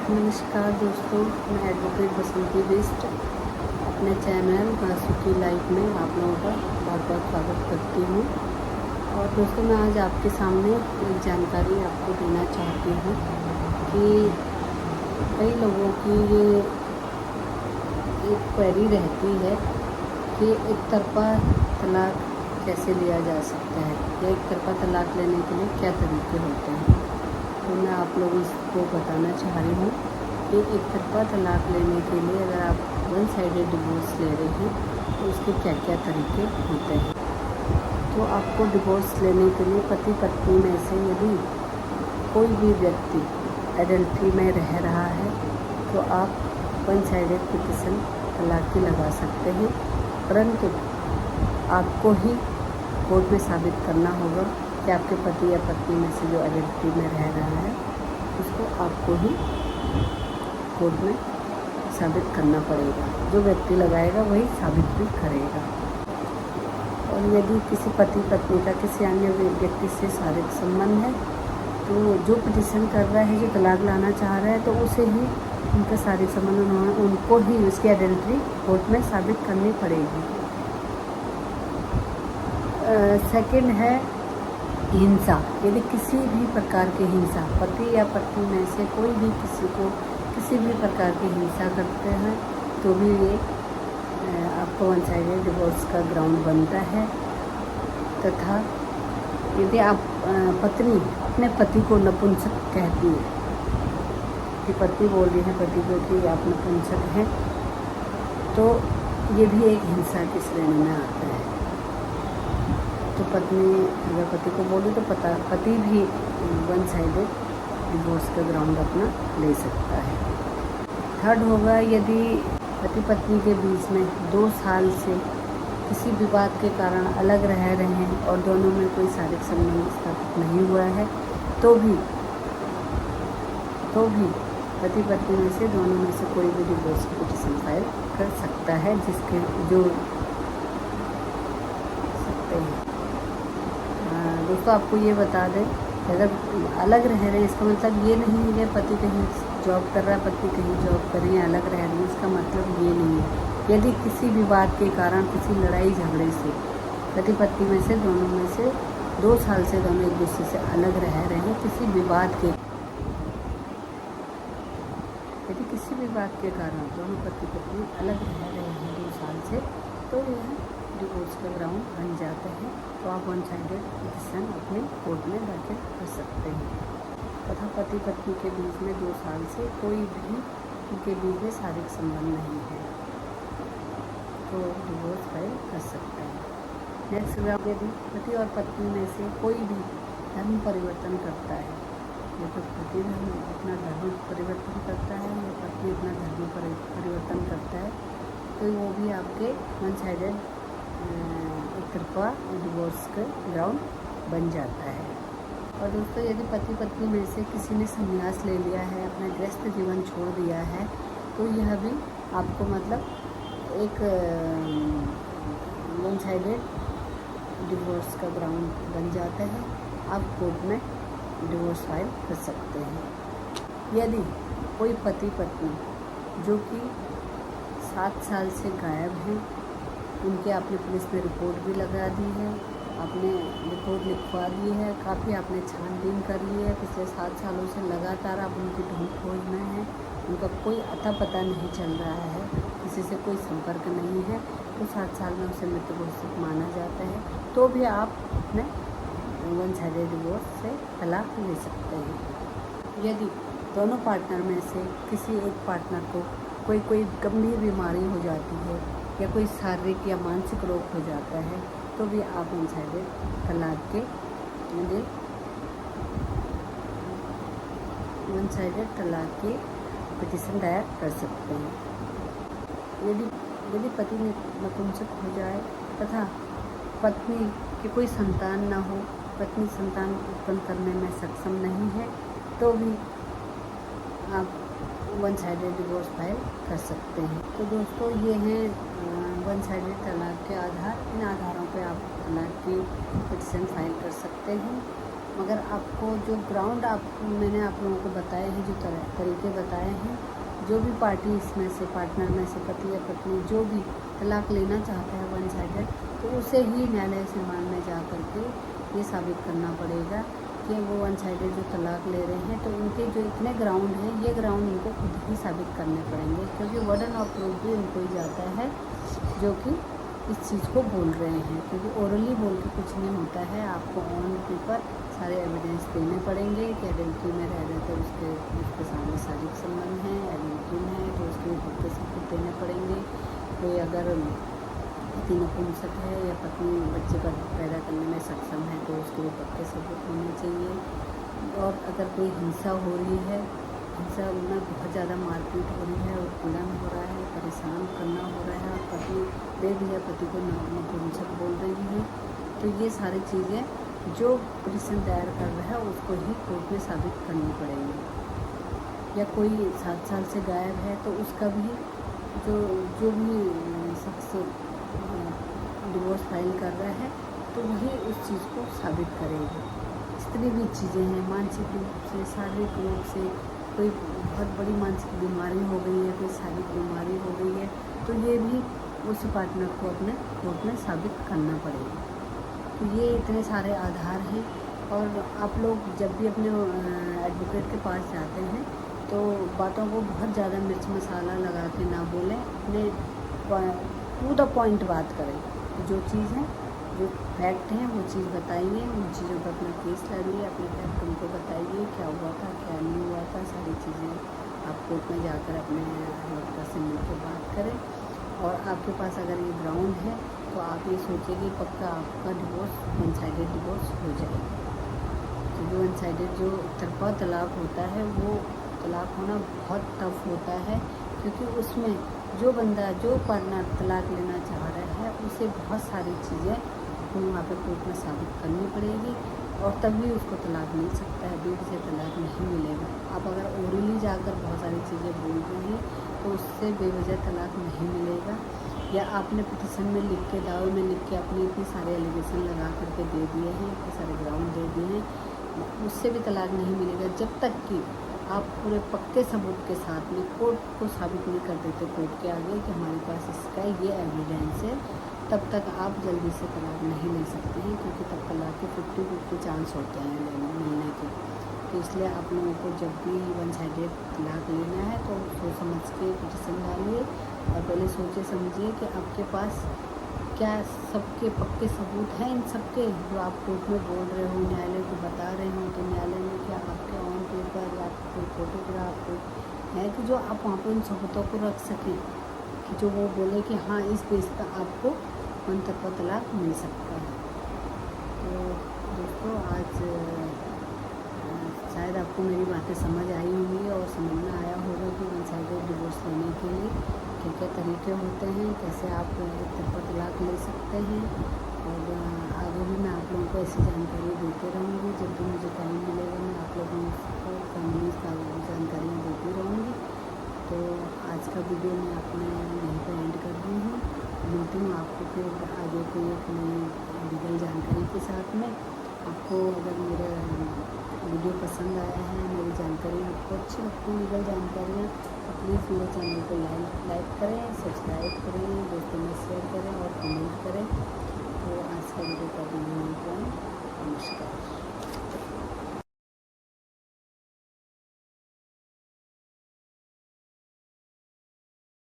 नमस्कार दोस्तों, मैं एडवोकेट बसंती बिष्ट अपने चैनल बासुकी लाइफ में आप लोगों का बहुत बहुत स्वागत करती हूँ। और दोस्तों, मैं आज आपके सामने एक जानकारी आपको देना चाहती हूँ कि कई लोगों की ये एक क्वेरी रहती है कि एक तरफ़ा तलाक कैसे लिया जा सकता है या एक तरफ़ा तलाक लेने के लिए क्या तरीके होते हैं। तो मैं आप लोगों को बताना चाह रही हूँ कि एक तरफ़ा तलाक लेने के लिए अगर आप वन साइडेड डिवोर्स ले रहे हैं तो उसके क्या क्या तरीके होते हैं। तो आपको डिवोर्स लेने के लिए पति पत्नी में से यदि कोई भी व्यक्ति एडल्ट्री में रह रहा है तो आप वन साइडेड पिटिशन तलाक की लगा सकते हैं, परंतु आपको ही कोर्ट में साबित करना होगा कि आपके पति या पत्नी में से जो एडल्ट्री में रह रहा है उसको आपको ही कोर्ट में साबित करना पड़ेगा। जो व्यक्ति लगाएगा वही साबित भी करेगा। और यदि किसी पति पत्नी का किसी अन्य व्यक्ति से शारीरिक संबंध है तो जो पिटिशन कर रहा है, जो तलाक लाना चाह रहा है, तो उसे ही उनका शारीरिक संबंध उनको ही उसकी एडल्ट्री कोर्ट में साबित करनी पड़ेगी। सेकंड है हिंसा। यदि किसी भी प्रकार की हिंसा, पति या पत्नी में से कोई भी किसी को किसी भी प्रकार की हिंसा करते हैं तो भी ये आपको वन साइडेड डिवोर्स का ग्राउंड बनता है। तथा यदि आप पत्नी अपने पति को नपुंसक कहती है कि पत्नी बोल रही है पति को कि आप नपुंसक हैं, तो ये भी एक हिंसा की श्रेणी में आता है। तो पत्नी अगर पति को बोले तो पति भी वन साइडेड डिवोर्स का ग्राउंड अपना ले सकता है। थर्ड होगा, यदि पति पत्नी के बीच में 2 साल से किसी विवाद के कारण अलग रह रहे हैं और दोनों में कोई शारीरिक संबंध स्थापित नहीं हुआ है तो भी पति पत्नी में से दोनों में से कोई भी डिवोर्स की पिटीशन फाइल कर सकता है, जिसके जो सकते हैं। दोस्तों, आपको ये बता दें, अगर अलग रह रहे हैं इसका मतलब ये नहीं है कि पति कहीं जॉब कर रहा है, पत्नी कहीं जॉब कर रही है, अलग रह रही है, इसका मतलब ये नहीं है। यदि किसी विवाद के कारण, किसी लड़ाई झगड़े से पति पत्नी में से दोनों में से 2 साल से दोनों एक दूसरे से अलग रह रहे हैं, यदि किसी विवाद के कारण दोनों पति पत्नी अलग रह रहे हैं 2 साल से, तो यह डिवोर्स का ग्राउंड बन जाते हैं। तो आप वन साइडेड पिटीशन अपने कोर्ट में दाखिल कर सकते हैं। तथा पति पत्नी के बीच में 2 साल से कोई भी उनके बीच में शारीरिक संबंध नहीं है तो डिवोर्स फाइल कर सकते हैं। नेक्स्ट ग्राउंड, यदि पति और पत्नी में से कोई भी धर्म परिवर्तन करता है, या तो पति अपना धर्म परिवर्तन करता है या पत्नी अपना धर्म परिवर्तन करता है, तो वो भी आपके वन साइडेड एक तरफा डिवोर्स का ग्राउंड बन जाता है। और दोस्तों, यदि पति पत्नी में से किसी ने संन्यास ले लिया है, अपना गृहस्थ जीवन छोड़ दिया है, तो यह भी आपको मतलब एक वन साइडेड डिवोर्स का ग्राउंड बन जाता है। आप कोर्ट में डिवोर्स फाइल कर सकते हैं। यदि कोई पति पत्नी जो कि 7 साल से गायब हैं, उनके आपने पुलिस में रिपोर्ट भी लगा दी है, आपने रिपोर्ट लिखवा दी है, काफ़ी आपने छानबीन कर ली है, पिछले 7 सालों से लगातार आप उनकी ढूंढ खोज में हैं, उनका कोई अता पता नहीं चल रहा है, किसी से कोई संपर्क नहीं है, तो 7 साल में उसे मृत घोषित माना जाता है, तो भी आप अपने वन साइडेड डिवोर्स से तलाक ले सकते हैं। यदि दोनों पार्टनर में से किसी एक पार्टनर को कोई गंभीर बीमारी हो जाती है या कोई शारीरिक या मानसिक रोग हो जाता है, तो भी आप वन साइडेड तलाक के लिए वन साइडेड तलाक की पिटीशन दायर कर सकते हैं। यदि पति नपुंसक हो जाए तथा पत्नी की कोई संतान न हो, पत्नी संतान उत्पन्न करने में सक्षम नहीं है, तो भी आप वन साइडेड डिवोर्स फाइल कर सकते हैं। तो दोस्तों, ये हैं वन साइडेड तलाक के आधार। इन आधारों पे आप तलाक की पिटीशन फाइल कर सकते हैं। मगर आपको जो ग्राउंड मैंने आप लोगों को बताए हैं, जो तरीके बताए हैं, जो भी पार्टी इसमें से पार्टनर में से पति या पत्नी जो भी तलाक लेना चाहता है वन साइडेड, तो उसे ही न्यायालय सम्मान में जा कर के ये साबित करना पड़ेगा कि वो वन साइडेड जो तलाक ले रहे हैं, तो उनके जो इतने ग्राउंड हैं, ये ग्राउंड उनको खुद ही साबित करने पड़ेंगे, क्योंकि वर्डन ऑफ प्रूफ भी उनको ही जाता है जो कि इस चीज़ को बोल रहे हैं, क्योंकि ओरली बोल के कुछ नहीं होता है। आपको ऑन पेपर सारे एविडेंस देने पड़ेंगे कि एडल्ट्री में रह रहे थे, उसके सामने शारीरिक संबंध है, एडल्ट्री में है तो उसके ऊपर के सबूत देने पड़ेंगे। कोई अगर पति नपुंसक है या पत्नी बच्चे का पैदा करने में सक्षम है तो उसके ऊपर के सबूत होने चाहिए। और अगर कोई हिंसा हो रही है, हिंसा में बहुत ज़्यादा मारपीट हो रही है, उत्पीड़न हो रहा है, परेशान करना हो रहा है और पत्नी बेवजह पति को नपुंसक बोल रही है, तो ये सारी चीज़ें जो पिटीशन दायर कर रहा है उसको ही कोर्ट में साबित करनी पड़ेगी। या कोई 7 साल से गायब है तो उसका भी जो भी शख्स डिवोर्स फाइल कर रहा है तो वही उस चीज़ को साबित करेगी। जितनी भी चीज़ें हैं, मानसिक रूप से, शारीरिक रूप से, कोई बहुत बड़ी मानसिक बीमारी हो गई है, कोई शारीरिक बीमारी हो गई है, तो ये भी उस पार्टनर को अपने कोर्ट में साबित करना पड़ेगा। तो ये इतने सारे आधार हैं। और आप लोग जब भी अपने एडवोकेट के पास जाते हैं तो बातों को बहुत ज़्यादा मिर्च मसाला लगा के ना बोलें, अपने टू द पॉइंट बात करें। जो चीज़ है, जो फैक्ट हैं वो चीज़ बताइए, उन चीज़ों पर अपना केस लड़िए, अपने फैक्ट उनको बताइए, क्या हुआ था क्या नहीं हुआ था, सारी चीज़ें आप कोर्ट में जाकर अपने एडवोकेट से मिल के बात करें। और आपके पास अगर ये ग्राउंड है तो आप ये सोचिए कि पक्का आपका डिवोर्स वन साइडेड डिवोर्स हो जाएगा। क्योंकि वन साइडेड जो तरफा तलाक होता है वो तलाक होना बहुत टफ होता है, क्योंकि उसमें जो बंदा जो पार्टनर तलाक लेना चाह रहा है उसे बहुत सारी चीज़ें वहाँ पर कोर्ट में साबित करनी पड़ेगी और तभी उसको तलाक मिल सकता है, दूर से तलाक नहीं मिलेगा। आप अगर ओरली जाकर बहुत सारी चीज़ें बोल रहे हैं तो उससे बेवजह तलाक नहीं मिलेगा। या आपने पिटीशन में लिख के, दावे में लिख के अपने इतने सारे एलिगेशन लगा करके दे दिए हैं, इतने सारे ग्राउंड दे दिए हैं, उससे भी तलाक नहीं मिलेगा जब तक कि आप पूरे पक्के सबूत के साथ में कोर्ट को साबित नहीं कर देते कोर्ट के आगे कि हमारे पास इसका ये एविडेंस है, तब तक आप जल्दी से तलाक नहीं ले सकते हैं, क्योंकि तब तलाक के 50-50 चांस होते हैं मिलने के। तो इसलिए आप लोगों को जब भी वन साइडेड तलाक लेना है तो सोच समझ के पिटीशन डालिए और पहले सोचिए समझिए कि आपके पास क्या सबके पक्के सबूत हैं, इन सबके जो आप कोर्ट में बोल रहे हो, न्यायालय को बता रहे हो, तो न्यायालय में क्या आपके ऑन पेपर या कोई फोटोग्राफ है कि जो आप वहाँ पर उन सबूतों को रख सकें कि जो वो बोले कि हाँ इस बेस पर आपको वन तरफा तलाक मिल सकता है। तो दोस्तों आज शायद आपको मेरी बातें समझ आई होंगी और समझ में आया होगा कि वन साइडेड डिवोर्स लेने के लिए क्या क्या तरीके होते हैं, कैसे आप एक तरफा तलाक ले सकते हैं। और आगे भी मैं आप लोगों को ऐसी जानकारी देते रहूँगी, जब भी मुझे टाइम मिलेगा मैं आप लोगों को फैमिली का जानकारियाँ देती रहूँगी। तो आज का वीडियो मैं अपने यहीं पर एंड कर रही हूँ। मिलती हूँ आपको फिर आगे कोई एक नई लीगल जानकारी के साथ में। आपको अगर मेरा वीडियो पसंद आया है, मेरी जानकारी आपको अच्छी लगती है लीगल जानकारियाँ, तो प्लीज़ मेरे चैनल को लाइक करें, सब्सक्राइब करें, दोस्तों में शेयर करें और कमेंट करें। तो आज का वीडियो का नमस्कार।